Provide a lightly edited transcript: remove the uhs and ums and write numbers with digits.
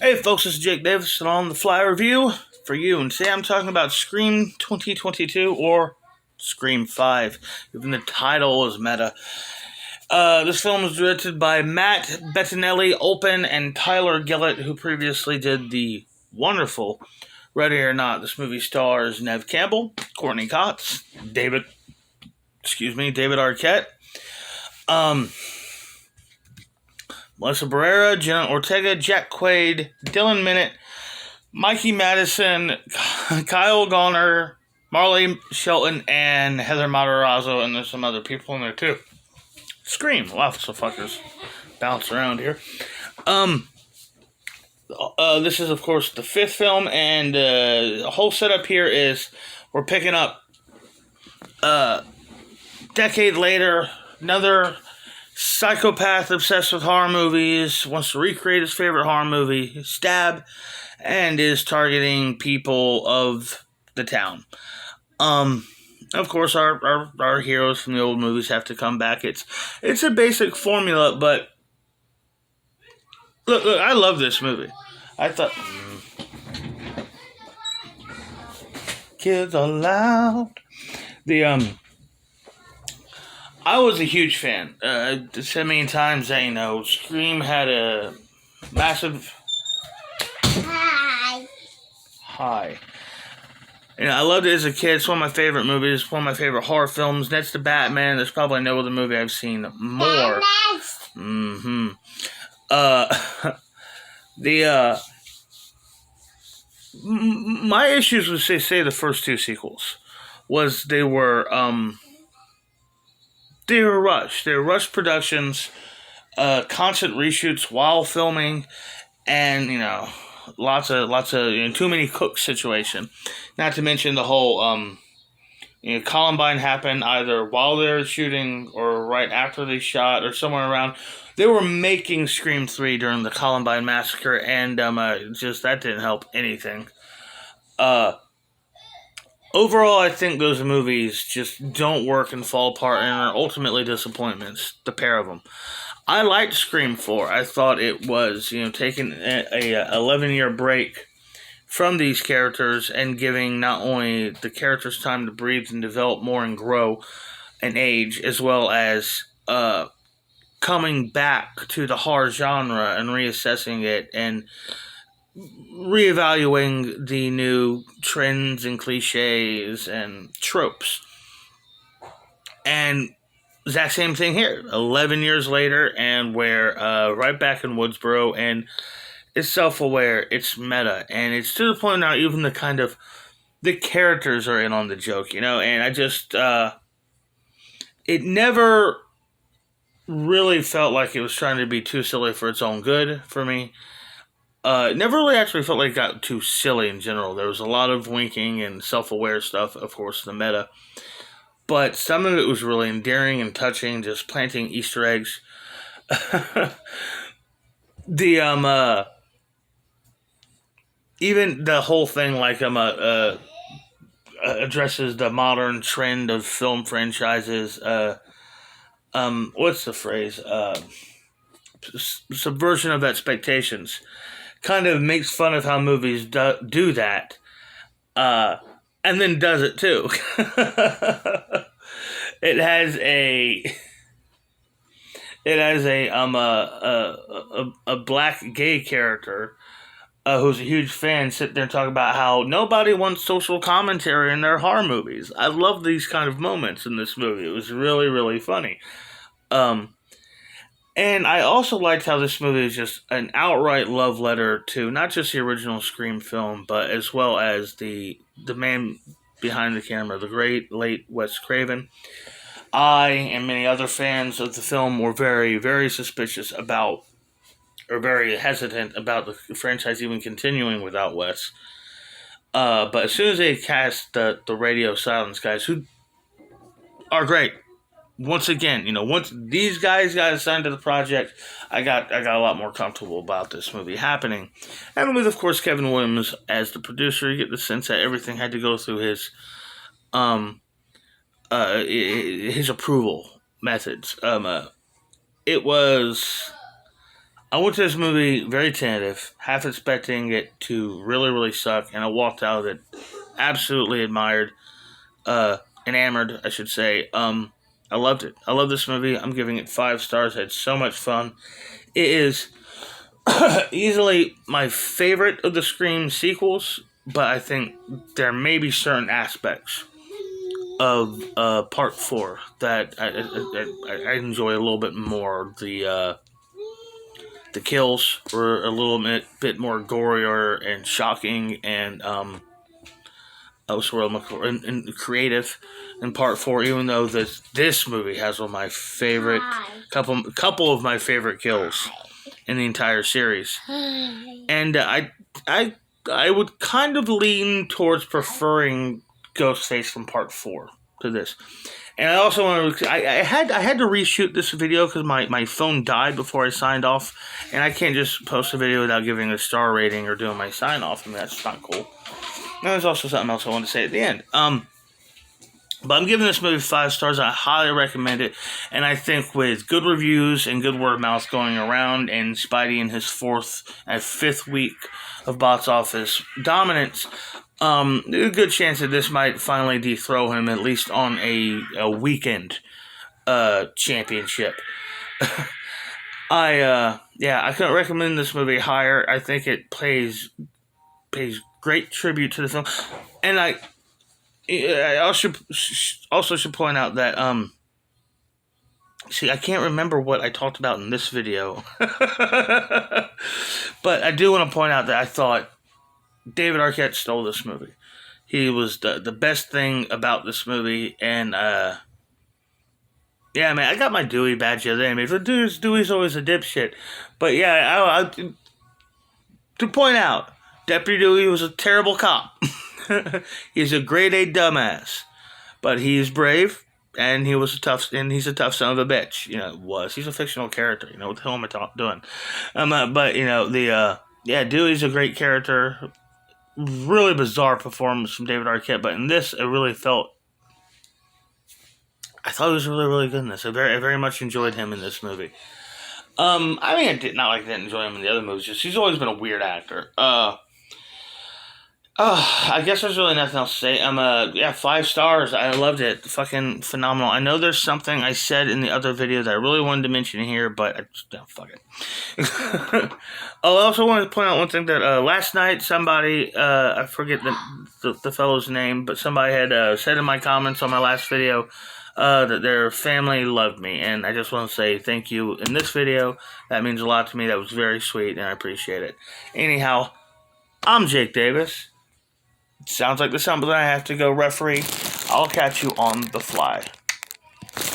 Hey folks, this is Jake Davis on the Fly Review for you, and today I'm talking about Scream 2022 or Scream 5, even the title is meta. This film was directed by Matt Bettinelli, Olpen, and Tyler Gillett, who previously did the wonderful Ready or Not. This movie stars Nev Campbell, Courtney Cox, David Arquette, Melissa Barrera, Jenna Ortega, Jack Quaid, Dylan Minnett, Mikey Madison, Kyle Garner, Marley Shelton, and Heather Matarazzo, and there's some other people in there too. Scream, lots of fuckers bounce around here. This is of course the fifth film, and the whole setup here is we're picking up decade later, another psychopath obsessed with horror movies, wants to recreate his favorite horror movie, Stab, and is targeting people of the town. Of course, our heroes from the old movies have to come back. It's a basic formula, but look, I love this movie. I thought kids are loud. I was a huge fan. So many times that, Scream had a massive... Hi. I loved it as a kid. It's one of my favorite movies. One of my favorite horror films. Next to Batman, there's probably no other movie I've seen more. My issues with, say the first two sequels was they were rushed. They were rushed productions, constant reshoots while filming, and lots of too many cooks situation. Not to mention the whole Columbine happened either while they were shooting or right after they shot or somewhere around. They were making Scream 3 during the Columbine massacre, and just that didn't help anything. Overall, I think those movies just don't work and fall apart and are ultimately disappointments, the pair of them. I liked Scream 4. I thought it was, taking a 11-year break from these characters and giving not only the characters time to breathe and develop more and grow and age, as well as coming back to the horror genre and reassessing it and reevaluating the new trends and cliches and tropes. And exact same thing here. 11 years later, and we're right back in Woodsboro, and it's self-aware, it's meta, and it's to the point now even the characters are in on the joke, and I just, it never really felt like it was trying to be too silly for its own good for me. It never really actually felt like it got too silly in general. There was a lot of winking and self-aware stuff, of course, the meta. But some of it was really endearing and touching, just planting Easter eggs. Even the whole thing, addresses the modern trend of film franchises. What's the phrase? Subversion of expectations. Kind of makes fun of how movies do that. And then does it too. It has a black gay character who's a huge fan sit there and talk about how nobody wants social commentary in their horror movies. I love these kind of moments in this movie. It was really, really funny. And I also liked how this movie is just an outright love letter to not just the original Scream film, but as well as the man behind the camera, the great late Wes Craven. I and many other fans of the film were very, very suspicious about, or very hesitant about the franchise even continuing without Wes. But as soon as they cast the Radio Silence guys, who are great, once again, once these guys got assigned to the project, I got a lot more comfortable about this movie happening. And with, of course, Kevin Williams as the producer, you get the sense that everything had to go through his approval methods. It was I went to this movie very tentative, half expecting it to really, really suck, and I walked out of it absolutely enamored, I should say. I loved it. I love this movie. I'm giving it 5 stars. I had so much fun. It is easily my favorite of the Scream sequels, but I think there may be certain aspects of Part 4 that I enjoy a little bit more. The kills were a little bit more gorier and shocking, and also and creative in Part 4. Even though this movie has one of my favorite couple of my favorite kills in the entire series, and I would kind of lean towards preferring Ghostface from Part 4 to this. And I also want to. I had to reshoot this video because my phone died before I signed off, and I can't just post a video without giving a star rating or doing my sign off. I mean, that's not cool. And there's also something else I want to say at the end. But I'm giving this movie 5 stars. I highly recommend it, and I think with good reviews and good word of mouth going around, and Spidey in his 4th and 5th week of box office dominance. There's a good chance that this might finally dethrone him, at least on a weekend championship. I couldn't recommend this movie higher. I think it pays great tribute to the film, and I also should point out that see, I can't remember what I talked about in this video, but I do want to point out that I thought David Arquette stole this movie. He was the best thing about this movie, and yeah, man, I got my Dewey badge the other day. I mean, Dewey's always a dipshit, but yeah, to point out, Deputy Dewey was a terrible cop. He's a grade A dumbass, but he's brave, and he's a tough son of a bitch. You know, he's a fictional character. You know, what the hell am I doing? But you know, Dewey's a great character. Really bizarre performance from David Arquette, but in this, I thought he was really, really good in this. I very much enjoyed him in this movie. I mean, I didn't enjoy him in the other movies. Just he's always been a weird actor. I guess there's really nothing else to say. 5 stars. I loved it. Fucking phenomenal. I know there's something I said in the other video that I really wanted to mention here, but fuck it. I also wanted to point out one thing that last night somebody, I forget the fellow's name, but somebody had said in my comments on my last video that their family loved me, and I just want to say thank you in this video. That means a lot to me. That was very sweet, and I appreciate it. Anyhow, I'm Jake Davis. Sounds like there's something I have to go referee. I'll catch you on the fly.